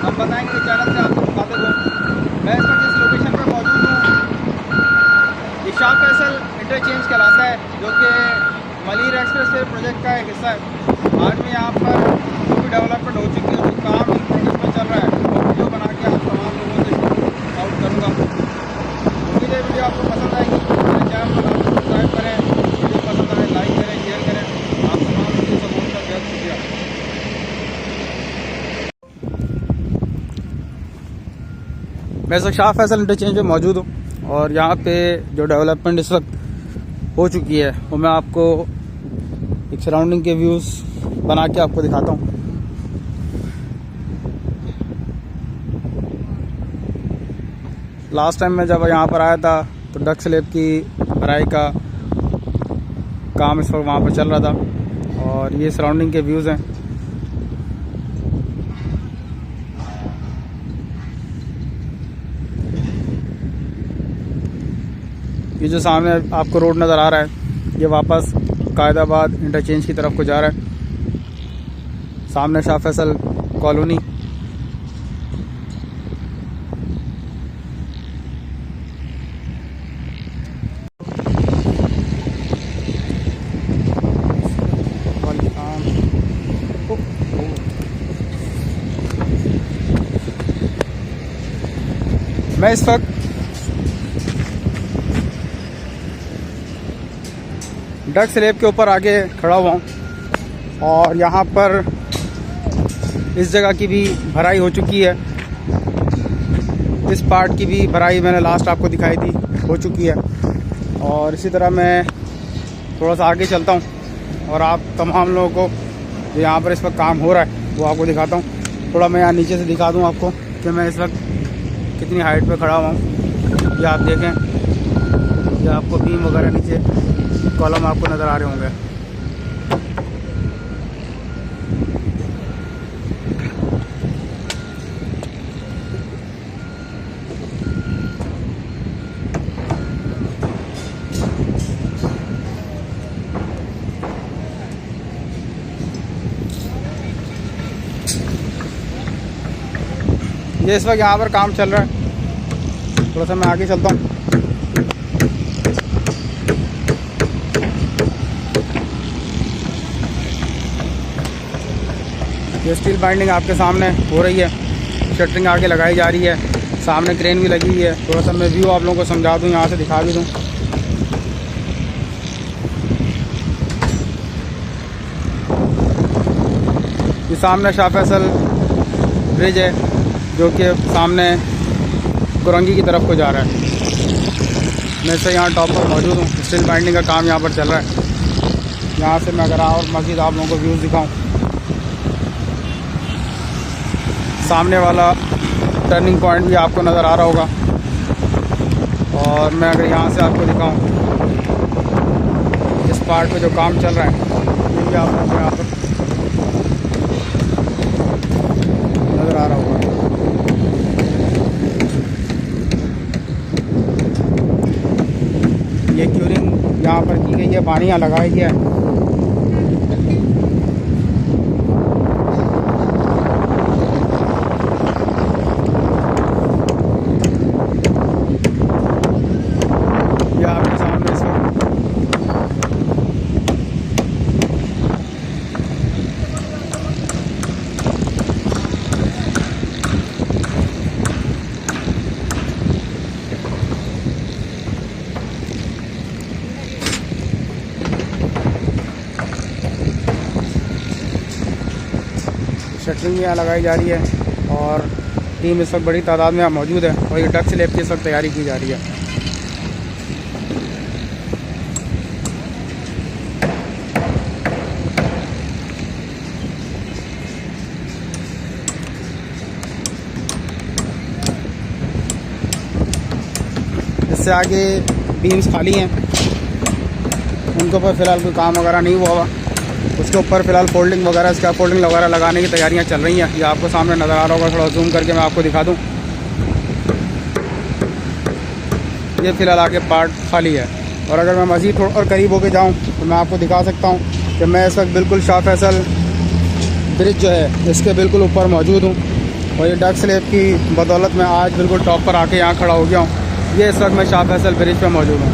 हम बताएंगे चैनल से आपको दिखाते हुए। मैं इस वक्त जिस लोकेशन पर मौजूद हूँ, ये शाह फैसल इंटरचेंज कहलाता है, जो कि मलिर एक्सप्रेस वे प्रोजेक्ट का एक हिस्सा है। आज मैं यहाँ पर जो भी डेवलपमेंट हो चुकी है, जो काम इन प्रोजेक्ट में चल रहा है, वो वीडियो बना के आप तमाम लोगों से आउट करूँगा। उम्मीद है वीडियो आपको पसंद आएगी। मेरे चैनल पर आप सब्सक्राइब करें, वीडियो पसंद आए लाइक करें, शेयर करें। आप तमाम लोगों के सपोर्ट का बेहद शुक्रिया। मैं इस वक्त शाह फैसल इंटरचेंज पे मौजूद हूँ और यहाँ पे जो डेवलपमेंट इस वक्त हो चुकी है वो मैं आपको एक सराउंडिंग के व्यूज़ बना के आपको दिखाता हूँ। लास्ट टाइम मैं जब यहाँ पर आया था तो डक स्लैब की भराई का काम इस वक्त वहाँ पर चल रहा था और ये सराउंडिंग के व्यूज़ हैं। ये जो सामने आपको रोड नज़र आ रहा है, ये वापस कायदाबाद इंटरचेंज की तरफ को जा रहा है। सामने शाह फैसल कॉलोनी, मैं इस वक्त डक स्लैब के ऊपर आगे खड़ा हुआ हूँ और यहाँ पर इस जगह की भी भराई हो चुकी है। इस पार्ट की भी भराई मैंने लास्ट आपको दिखाई थी, हो चुकी है। और इसी तरह मैं थोड़ा सा आगे चलता हूँ और आप तमाम लोगों को जो यहाँ पर इस वक्त काम हो रहा है वो आपको दिखाता हूँ। थोड़ा मैं यहाँ नीचे से दिखा दूँ आपको कि मैं इस वक्त कितनी हाइट पे खड़ा हुआ हूँ। ये आप देखें, ये आपको बीम वगैरह नीचे कॉलम आपको नज़र आ रहे होंगे। ये इस वक्त यहाँ पर काम चल रहा है। थोड़ा सा मैं आगे चलता हूँ। ये स्टील बाइंडिंग आपके सामने हो रही है, शटरिंग आगे लगाई जा रही है, सामने क्रेन भी लगी हुई है। थोड़ा सा मैं व्यू आप लोगों को समझा दूँ, यहाँ से दिखा भी दूँ। ये सामने शाह फैसल ब्रिज है जो कि सामने कुरंगी की तरफ को जा रहा है। मैं से यहाँ टॉप पर मौजूद हूँ। स्टील बाइंडिंग का काम यहाँ पर चल रहा है। यहाँ से मैं अगर और मज़ीद आप लोगों को व्यूज़ दिखाऊँ, सामने वाला टर्निंग पॉइंट भी आपको नज़र आ रहा होगा। और मैं अगर यहाँ से आपको दिखाऊँ, इस पार्ट पे जो काम चल रहा है ये भी आप लोगों को यहाँ पर नज़र आ रहा होगा। ये क्यूरिंग यहाँ पर की गई है, पानी यहाँ लगाया गया है। ये आपके सामने इस वक्त शटरिंग यहाँ लगाई जा रही है और टीम इस वक्त बड़ी तादाद में यहाँ मौजूद है और ये डक स्लैब की इस वक्त तैयारी की जा रही है। इससे आगे बीम्स खाली हैं, उनके ऊपर फ़िलहाल कोई काम वगैरह नहीं हुआ हुआ। उसके ऊपर फ़िलहाल फोल्डिंग वगैरह, स्कैफोल्डिंग वगैरह लगाने की तैयारियां चल रही हैं। ये आपको सामने नज़र आ रहा होगा, थोड़ा जूम करके मैं आपको दिखा दूं। ये फ़िलहाल आगे पार्ट खाली है। और अगर मैं मज़ीद थोड़ा और करीब होके जाऊं तो मैं आपको दिखा सकता हूं कि मैं इस वक्त बिल्कुल शाह फैसल ब्रिज जो है इसके बिल्कुल ऊपर मौजूद हूं और ये डक स्लैब की बदौलत मैं आज बिल्कुल टॉप पर आके यहाँ खड़ा हो गया हूँ। ये इस वक्त मैं शाह फैसल ब्रिज पर मौजूद हूँ।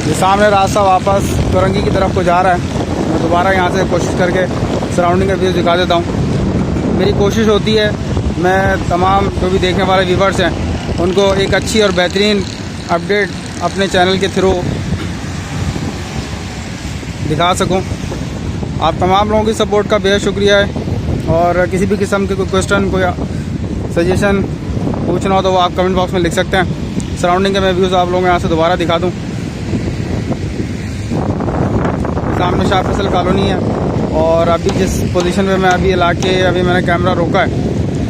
ये सामने रास्ता वापस कोरंगी की तरफ को जा रहा है। मैं दोबारा यहाँ से कोशिश करके सराउंडिंग का व्यू दिखा देता हूँ। मेरी कोशिश होती है मैं तमाम जो भी देखने वाले व्यूवर्स हैं उनको एक अच्छी और बेहतरीन अपडेट अपने चैनल के थ्रू दिखा सकूं। आप तमाम लोगों की सपोर्ट का बेहद शुक्रिया है। और किसी भी किस्म के कोई क्वेश्चन कोई सजेशन पूछना हो तो वो आप कमेंट बॉक्स में लिख सकते हैं। सराउंडिंग के मैं व्यूज़ आप लोगों को यहाँ से दोबारा दिखा दूँ। सामने शाह फैसल कॉलोनी है और अभी जिस पोजीशन पे मैं अभी मैंने कैमरा रोका है,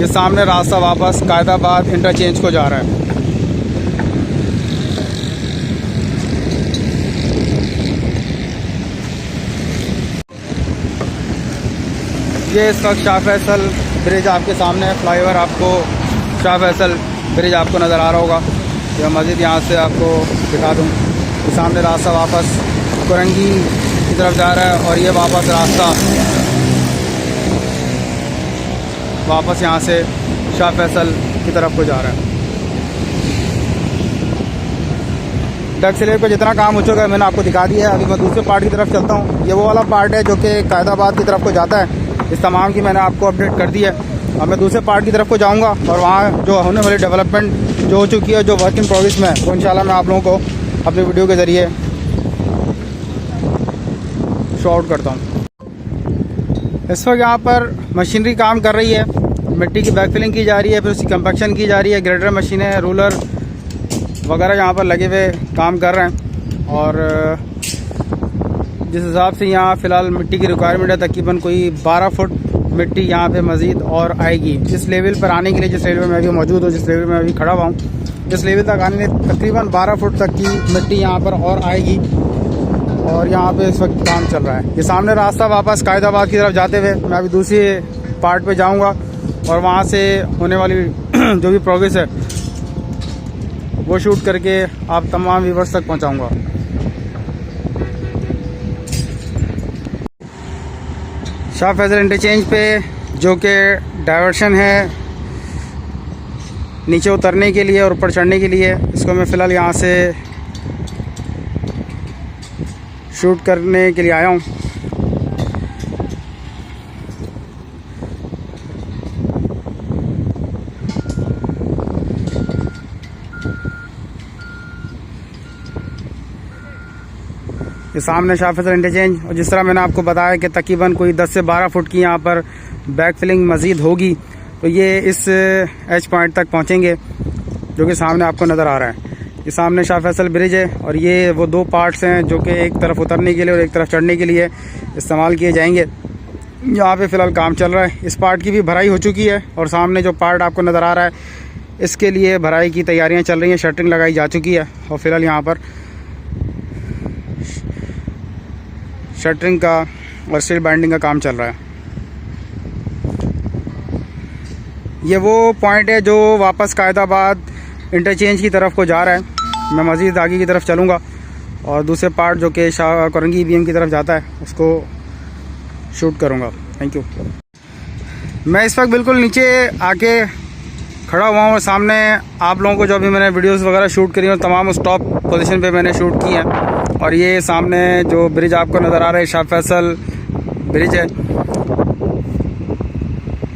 ये सामने रास्ता वापस कायदाबाद इंटरचेंज को जा रहा है। ये इस वक्त शाह फैसल ब्रिज आपके सामने है। फ्लाईओवर आपको शाह फैसल ब्रिज आपको नज़र आ रहा होगा। या मज़ीद यहाँ से आपको दिखा दूँ, सामने रास्ता वापस कोरंगी की तरफ जा रहा है और ये वापस रास्ता वापस यहाँ से शाह फैसल की तरफ को जा रहा है। डक स्लैब का जितना काम हो चुका है मैंने आपको दिखा दिया है। अभी मैं दूसरे पार्ट की तरफ चलता हूँ। ये वो वाला पार्ट है जो कि कायदाबाद की तरफ को जाता है। इस तमाम की मैंने आपको अपडेट कर दी है। अब मैं दूसरे पार्ट की तरफ को जाऊँगा और वहाँ जो होने वाली डेवलपमेंट जो हो चुकी है, जो वर्क इन प्रोग्रेस में है, वो इंशाल्लाह मैं आप लोगों को अपने वीडियो के ज़रिए शो आउट करता हूँ। इस वक्त यहाँ पर मशीनरी काम कर रही है। मिट्टी की बैकफिलिंग की जा रही है, फिर उसकी कंपैक्शन की जा रही है। ग्रेडर मशीनें, रूलर वगैरह यहाँ पर लगे हुए काम कर रहे हैं। और जिस हिसाब से यहाँ फ़िलहाल मिट्टी की रिक्वायरमेंट है, तकरीबन कोई 12 फुट मिट्टी यहाँ पे मज़ीद और आएगी। इस लेवल पर आने के लिए, जिस लेवल में अभी मौजूद हूँ, जिस लेवल में अभी खड़ा हुआ हूँ, इस लेवल तक आने में तकरीबन 12 फुट तक की मिट्टी यहाँ पर और आएगी। और यहाँ पे इस वक्त काम चल रहा है। ये सामने रास्ता वापस कायदाबाद की तरफ जाते हुए मैं अभी दूसरे पार्ट पे जाऊँगा और वहाँ से होने वाली जो भी प्रोग्रेस है वो शूट करके आप तमाम व्यूवर्स तक पहुँचाऊँगा। शाह फैसल इंटरचेंज पे जो कि डाइवर्शन है नीचे उतरने के लिए और ऊपर चढ़ने के लिए, इसको मैं फ़िलहाल यहाँ से शूट करने के लिए आया हूँ। ये सामने शाह फैसल इंटरचेंज, और जिस तरह मैंने आपको बताया कि तकरीबन कोई 10 से 12 फुट की यहाँ पर बैक फिलिंग मज़ीद होगी, तो ये इस एच पॉइंट तक पहुँचेंगे जो कि सामने आपको नज़र आ रहा है। ये सामने शाह फैसल ब्रिज है और ये वो दो पार्ट्स हैं जो कि एक तरफ उतरने के लिए और एक तरफ चढ़ने के लिए इस्तेमाल किए जाएंगे। यहाँ पे फ़िलहाल काम चल रहा है। इस पार्ट की भी भराई हो चुकी है और सामने जो पार्ट आपको नज़र आ रहा है इसके लिए भराई की तैयारियाँ चल रही हैं। शटरिंग लगाई जा चुकी है और फ़िलहाल यहाँ पर शटरिंग का और स्टील बाइंडिंग का काम चल रहा है। ये वो पॉइंट है जो वापस कायदाबाद इंटरचेंज की तरफ को जा रहा है। मैं मज़ीद आगे की तरफ चलूँगा और दूसरे पार्ट जो कि शाह कोरंगी बीएम की तरफ जाता है उसको शूट करूँगा। Thank you. मैं इस वक्त बिल्कुल नीचे आके खड़ा हुआ हूँ। सामने आप लोगों को जो अभी मैंने वीडियोस वगैरह शूट करी हैं तमाम उस टॉप पोजीशन पे मैंने शूट की हैं। और ये सामने जो ब्रिज आपको नज़र आ रहा है शाह फैसल ब्रिज है।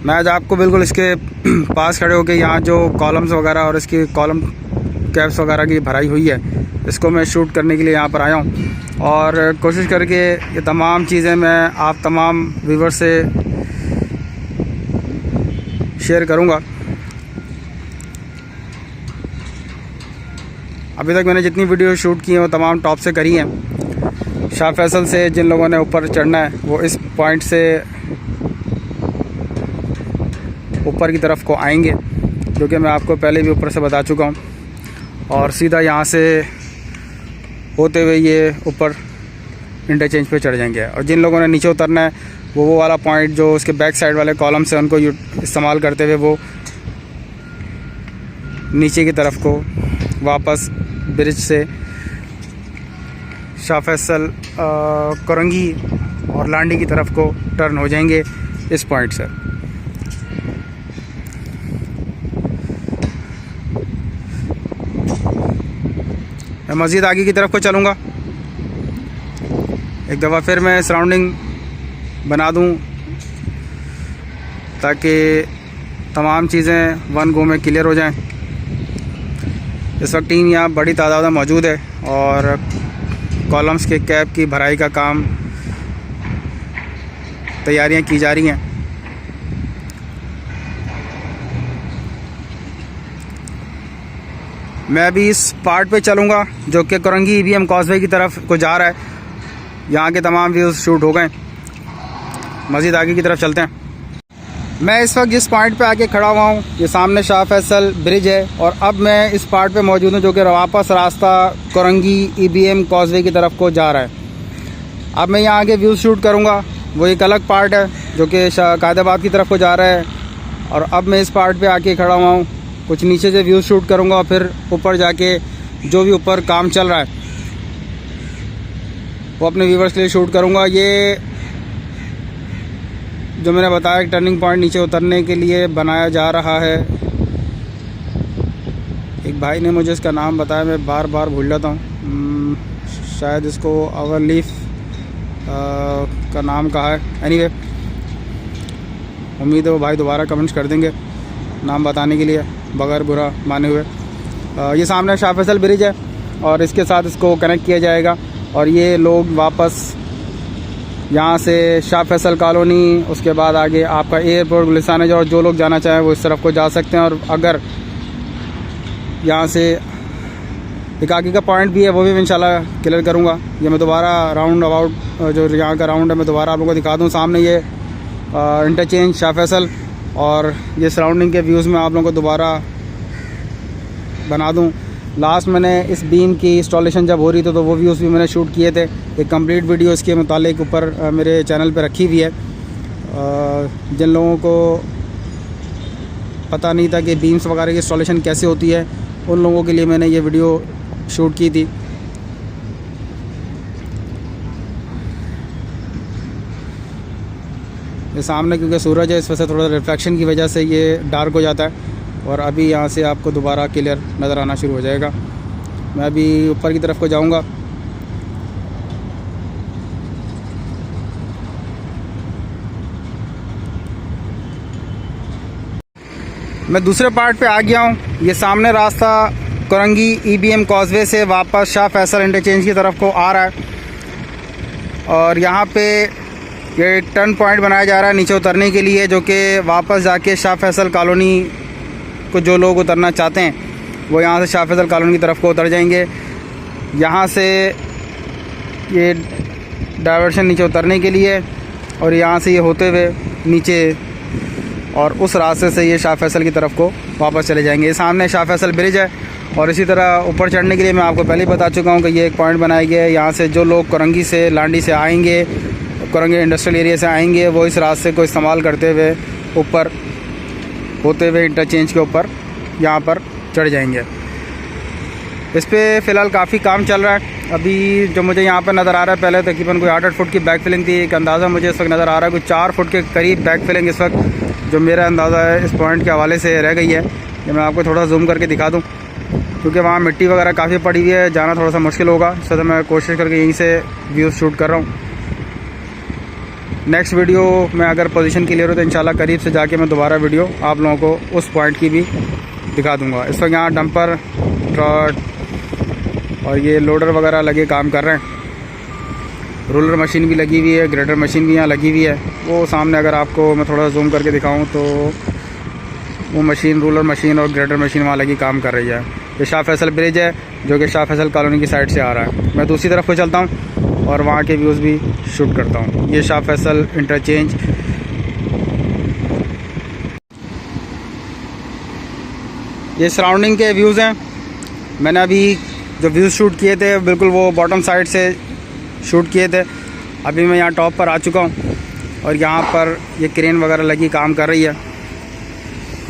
मैं आज आपको बिल्कुल इसके पास खड़े होकर यहाँ जो कॉलम्स वगैरह और इसकी कॉलम कैप्स वगैरह की भराई हुई है इसको मैं शूट करने के लिए यहाँ पर आया हूँ और कोशिश करके ये तमाम चीज़ें मैं आप तमाम व्यूवर से शेयर करूँगा। अभी तक मैंने जितनी वीडियो शूट की हैं वो तमाम टॉप से करी हैं। शाह फैसल से जिन लोगों ने ऊपर चढ़ना है वो इस पॉइंट से ऊपर की तरफ को आएंगे, जो कि मैं आपको पहले भी ऊपर से बता चुका हूँ। और सीधा यहाँ से होते हुए ये ऊपर इंटरचेंज पे चढ़ जाएंगे। और जिन लोगों ने नीचे उतरना है वो वाला पॉइंट जो उसके बैक साइड वाले कॉलम से उनको इस्तेमाल करते हुए वो नीचे की तरफ को वापस ब्रिज से शाह फैसल कोरंगी और लांडी की तरफ को टर्न हो जाएंगे इस पॉइंट से। मैं मज़ीद आगे की तरफ को चलूँगा। एक दफ़ा फिर मैं सराउंडिंग बना दूँ ताकि तमाम चीज़ें वन गो में क्लियर हो जाएं। इस वक्त टीम यहाँ बड़ी तादाद में मौजूद है और कॉलम्स के कैप की भराई का काम तैयारियां की जा रही हैं। मैं अभी इस पार्ट पे चलूँगा जो कि कोरंगी EBM कॉजवे की तरफ को जा रहा है। यहाँ के तमाम व्यूज़ शूट हो गए। मज़ीद आगे की तरफ चलते हैं। मैं इस वक्त जिस पॉइंट पे आके खड़ा हुआ हूँ ये सामने शाह फैसल ब्रिज है और अब मैं इस पार्ट पे मौजूद हूँ जो कि वापस रास्ता कोरंगी EBM कॉजवे की तरफ को जा रहा है। अब मैं यहाँ आगे व्यूज़ शूट करूँगा, वो एक अलग पार्ट है जो कि कायदाबाद की तरफ को जा रहा है। और अब मैं इस पार्ट पे आके खड़ा हुआ हूँ, कुछ नीचे से व्यूज़ शूट करूँगा और फिर ऊपर जाके जो भी ऊपर काम चल रहा है वो अपने व्यूवर्स के लिए शूट करूँगा। ये जो मैंने बताया एक टर्निंग पॉइंट नीचे उतरने के लिए बनाया जा रहा है। एक भाई ने मुझे इसका नाम बताया, मैं बार बार भूल जाता हूँ, शायद इसको ओवरलीफ का नाम कहा है। एनीवे उम्मीद है वो भाई दोबारा कमेंट्स कर देंगे नाम बताने के लिए बगैर बुरा माने हुए। ये सामने शाह फैसल ब्रिज है और इसके साथ इसको कनेक्ट किया जाएगा और ये लोग वापस यहाँ से शाह फैसल कॉलोनी, उसके बाद आगे आपका एयरपोर्ट गुलिस्तान है, और जो लोग जाना चाहें वो इस तरफ को जा सकते हैं। और अगर यहाँ से एक आगे का पॉइंट भी है वो भी इंशाल्लाह क्लियर करूँगा। ये मैं दोबारा राउंड अबाउट जो यहाँ का राउंड है मैं दोबारा आप लोगों को दिखा दूँ। सामने ये इंटरचेंज शाह फैसल और ये सराउंडिंग के व्यूज़ में आप लोगों को दोबारा बना दूँ। लास्ट मैंने इस बीम की इंस्टॉलेशन जब हो रही थी तो वो व्यूज़ भी मैंने शूट किए थे। एक कंप्लीट वीडियो इसके मुतालिक ऊपर मेरे चैनल पे रखी हुई है। जिन लोगों को पता नहीं था कि बीम्स वगैरह की इंस्टॉलेशन कैसे होती है उन लोगों के लिए मैंने ये वीडियो शूट की थी। ये सामने क्योंकि सूरज है इस वजह से थोड़ा रिफ्लेक्शन की वजह से ये डार्क हो जाता है और अभी यहाँ से आपको दोबारा क्लियर नज़र आना शुरू हो जाएगा। मैं अभी ऊपर की तरफ को जाऊँगा। मैं दूसरे पार्ट पे आ गया हूँ। ये सामने रास्ता कोरंगी EBM कॉजवे से वापस शाह फैसल इंटरचेंज की तरफ को आ रहा है और यहाँ पे ये एक टर्न पॉइंट बनाया जा रहा है नीचे उतरने के लिए, जो कि वापस जाके शाह फैसल कॉलोनी को जो लोग उतरना चाहते हैं वो यहाँ से शाह फैसल कॉलोनी की तरफ को उतर जाएंगे। यहाँ से ये डाइवर्शन नीचे उतरने के लिए और यहाँ से ये होते हुए नीचे और उस रास्ते से ये शाह फैसल की तरफ को वापस चले जाएंगे। ये सामने शाह फैसल ब्रिज है और इसी तरह ऊपर चढ़ने के लिए मैं आपको पहले ही बता चुका हूँ कि ये एक पॉइंट बनाया गया है। यहाँ से जो लोग कोरंगी से लांडी से आएंगे, कोरंगी इंडस्ट्रियल एरिया से आएंगे, वो इस रास्ते को इस्तेमाल करते हुए ऊपर होते हुए इंटरचेंज के ऊपर यहाँ पर चढ़ जाएंगे। इस पर फ़िलहाल काफ़ी काम चल रहा है। अभी जो मुझे यहाँ पर नज़र आ रहा है, पहले तकरीबन कोई 8-8 फुट की बैक फिलिंग थी। एक अंदाज़ा मुझे इस वक्त नज़र आ रहा है कोई 4 फुट के करीब बैक फिलिंग इस वक्त जो मेरा अंदाज़ा है इस पॉइंट के हवाले से रह गई है। ये मैं आपको थोड़ा जूम करके दिखा दूँ क्योंकि वहाँ मिट्टी वगैरह काफ़ी पड़ी हुई है, जाना थोड़ा सा मुश्किल होगा। इस वक्त मैं कोशिश करके यहीं से व्यूज़ शूट कर रहा हूँ। नेक्स्ट वीडियो में अगर पोजीशन क्लियर हो तो इंशाल्लाह करीब से जाके मैं दोबारा वीडियो आप लोगों को उस पॉइंट की भी दिखा दूंगा। इस वक्त यहाँ डंपर, ट्रक और ये लोडर वगैरह लगे काम कर रहे हैं। रोलर मशीन भी लगी हुई है, ग्रेडर मशीन भी यहाँ लगी हुई है। वो सामने अगर आपको मैं थोड़ा जूम करके दिखाऊँ तो वो मशीन, रोलर मशीन और ग्रेडर मशीन वहाँ लगी काम कर रही है। ये शाह फैसल ब्रिज है जो कि शाह फैसल कॉलोनी की साइड से आ रहा है। मैं दूसरी तरफ को चलता हूँ और वहाँ के व्यूज़ भी शूट करता हूँ। ये शाह फैसल इंटरचेंज, ये सराउंडिंग के व्यूज़ हैं। मैंने अभी जो व्यूज़ शूट किए थे बिल्कुल वो बॉटम साइड से शूट किए थे। अभी मैं यहाँ टॉप पर आ चुका हूँ और यहाँ पर ये क्रेन वगैरह लगी काम कर रही है।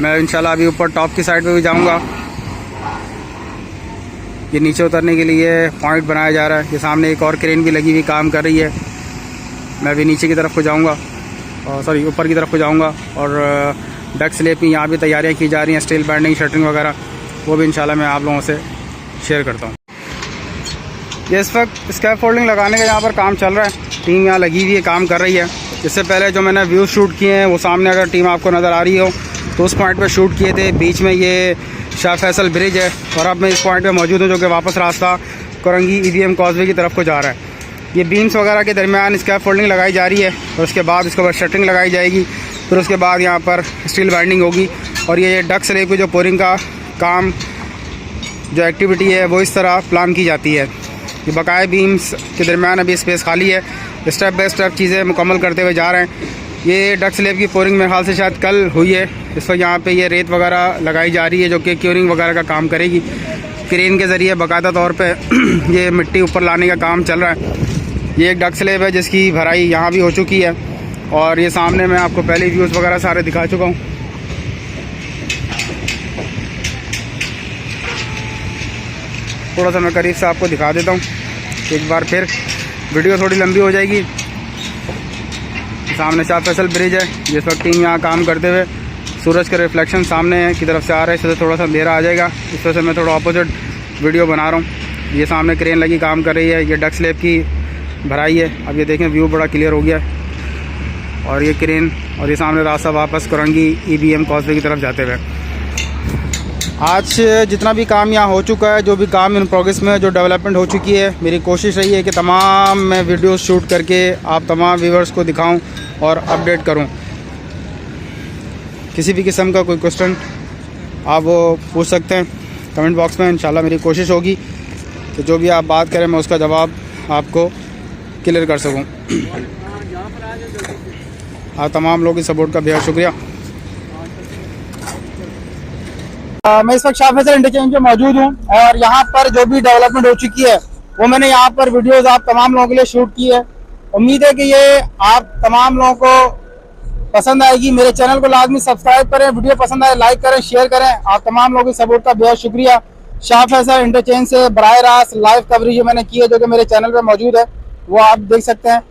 मैं इंशाल्लाह अभी ऊपर टॉप की साइड पे भी जाऊँगा ये नीचे उतरने के लिए पॉइंट बनाया जा रहा है। ये सामने एक और क्रेन भी लगी हुई काम कर रही है। मैं अभी नीचे की तरफ को जाऊँगा, और सॉरी ऊपर की तरफ को जाऊँगा, और डक स्लैब की यहाँ भी तैयारियाँ की जा रही हैं, स्टील बैंडिंग, शटरिंग वगैरह, वो भी इंशाल्लाह मैं आप लोगों से शेयर करता हूँ। ये इस वक्त स्कैप फोल्डिंग लगाने का यहाँ पर काम चल रहा है। टीम यहाँ लगी हुई है, काम कर रही है। इससे पहले जो मैंने व्यू शूट किए हैं वो सामने अगर टीम आपको नज़र आ रही हो तो उस पॉइंट पर शूट किए थे। बीच में ये शाह फैसल ब्रिज है, और अब मैं इस पॉइंट पे मौजूद हूँ जो कि वापस रास्ता कोरंगी EVM कॉजवे की तरफ को जा रहा है। ये बीम्स वगैरह के दरमियान स्कैप फोल्डिंग लगाई जा रही है, और उसके बाद इसके ऊपर शटरिंग लगाई जाएगी। फिर उसके बाद यहाँ पर स्टील बाइंडिंग होगी, और ये डक स्लैब की जो पोरिंग का काम, जो एक्टिविटी है, वो इस तरह प्लान की जाती है। ये बकाया बीम्स के दरमियान अभी स्पेस खाली है। स्टेप बाय स्टेप चीज़ें मुकम्मल करते हुए जा रहे हैं। ये डक स्लैब की पोरिंग मेरे ख्याल से शायद कल हुई है। इस वक्त यहाँ पे ये रेत वगैरह लगाई जा रही है जो कि क्यूरिंग वगैरह का काम करेगी। क्रेन के ज़रिए बाकायदा तौर पे ये मिट्टी ऊपर लाने का काम चल रहा है। ये एक डक स्लैब है जिसकी भराई यहाँ भी हो चुकी है, और ये सामने मैं आपको पहले व्यूज़ वगैरह सारे दिखा चुका हूँ। थोड़ा सा मैं करीब से आपको दिखा देता हूँ एक बार, फिर वीडियो थोड़ी लंबी हो जाएगी। सामने शाह फैसल ब्रिज है, जिस वक्त टीम यहाँ काम करते हुए सूरज का रिफ्लेक्शन सामने की तरफ से आ रहा है, इससे थोड़ा सा अंधेरा आ जाएगा, इस वजह से मैं थोड़ा अपोजिट वीडियो बना रहा हूँ। ये सामने क्रेन लगी काम कर रही है, ये डक स्लैब की भराई है। अब ये देखें व्यू बड़ा क्लियर हो गया है, और ये क्रेन और ये सामने रास्ता वापस कोरंगी EVM कॉजवे की तरफ जाते हुए। आज जितना भी काम यहाँ हो चुका है, जो भी काम इन प्रोग्रेस में जो डेवलपमेंट हो चुकी है, मेरी कोशिश रही है कि तमाम मैं वीडियोस शूट करके आप तमाम व्यूवर्स को दिखाऊं और अपडेट करूं। किसी भी किस्म का कोई क्वेश्चन आप वो पूछ सकते हैं कमेंट बॉक्स में। इंशाल्लाह मेरी कोशिश होगी कि जो भी आप बात करें मैं उसका जवाब आपको क्लियर कर सकूँ। आप तमाम लोगों की सपोर्ट का बेहद शुक्रिया। मैं इस वक्त शाह फैसल इंटरचेंज में मौजूद हूँ, और यहाँ पर जो भी डेवलपमेंट हो चुकी है वो मैंने यहाँ पर वीडियोस आप तमाम लोगों के लिए शूट की है। उम्मीद है कि ये आप तमाम लोगों को पसंद आएगी। मेरे चैनल को लाजमी सब्सक्राइब करें, वीडियो पसंद आए लाइक करें, शेयर करें। आप तमाम लोगों की सपोर्ट का बेहद शुक्रिया। शाह फैसल इंटरचेंज से बराह रास्त लाइव कवरेज मैंने की है जो कि मेरे चैनल पर मौजूद है, वो आप देख सकते हैं।